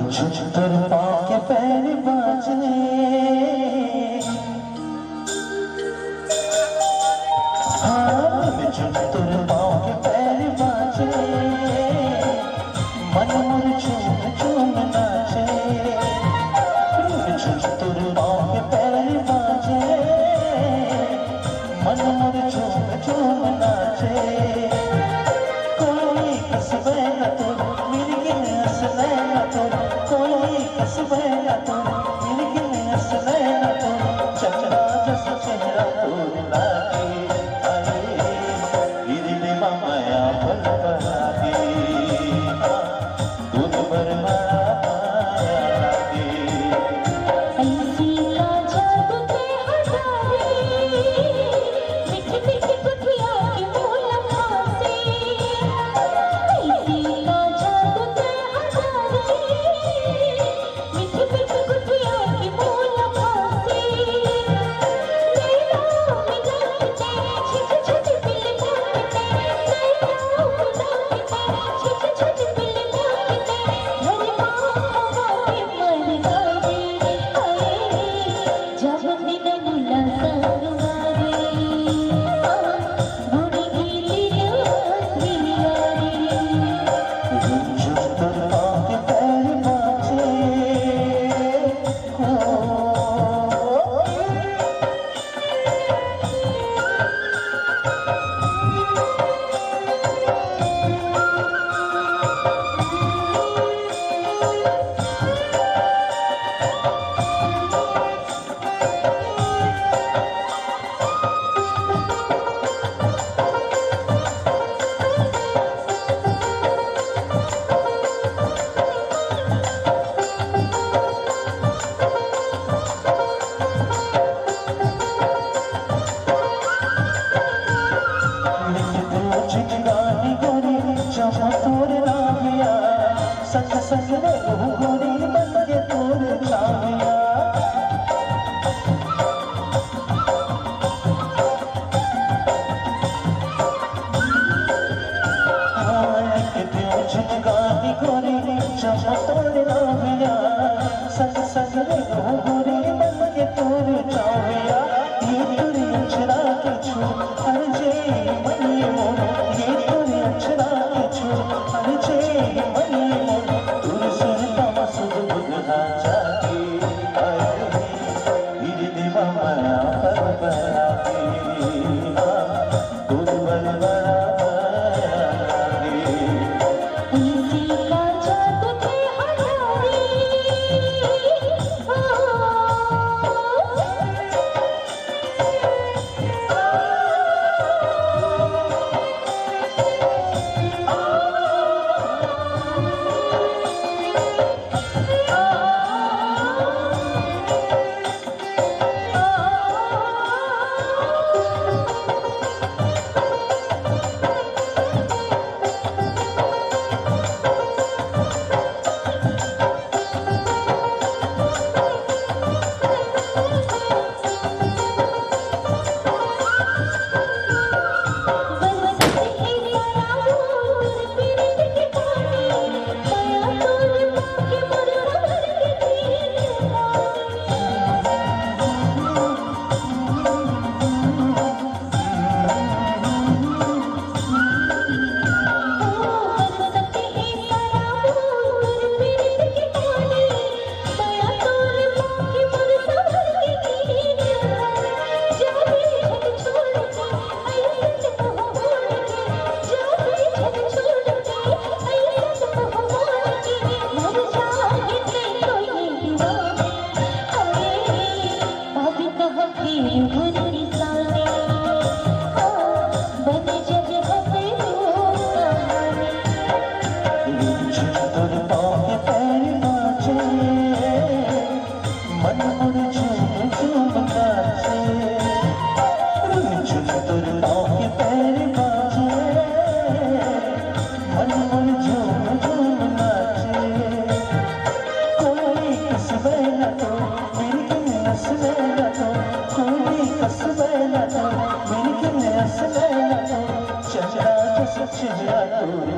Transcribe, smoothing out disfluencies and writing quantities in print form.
झुककर पाँव के पैर बाजे, हाँ झुककर पाँव के पैर बाजे, मन मोर झूम झूम नाचे। झुककर पाँव के पैर बाजे, मन मोर झूम झूम नाचे। कोई कसबे न तो मिर्गिन हंसने न तो, कोई कसबे न तो मिर्गिन हंसने न तो, चंद्रा जैसा चेहरा तोर लागे, अरे हिरने माया पल पलागे, दूध भर माया लागे। ऐसी का जादू के हजारे, मीठी मीठी कुटिया की मुलाकाते। ऐसी का जादू के हजारे, मीठी मीठी कुटिया की मुलाकाते। नैना मिलाते छोटे छोटे पिल्ले मारते, नैना मिलाते छोटे छोटे पिल्ले मारते। हरे माँ हवा के मन गावे, जब दिन मुला संगवारे, बूढ़ी गीली यारी। झुककर पाँव के पैर बाजे, गानी गोरी जहाँ तोर नामिया, संग संग रे गोरी बन के तोर छामिया। गानी गोरी जहाँ तोर नामिया, संग संग रे गोरी बन के तोर छामिया। ये तुरी अक्षरा के छू हर जे मनी मोर, ये तुरी अक्षरा के छू हर जे मनी मोर। तुर सुनता सुध बुधा जाके, हिरने माया पर बलागे, दूध भर बड़ा लागे। ऐसी का जादू के हजारे, झुककर पाँव के पैर बाजे, मन मोर झूम झूम नाचे। झुककर पाँव के पैर बाजे, मन मोर झूम झूम नाचे। कोई कसबे न तो मिर्गिन हंसने न तो, कोई कसबे न तो मिर्गिन हंसने न तो, चेहरा जैसा चेहरा तोर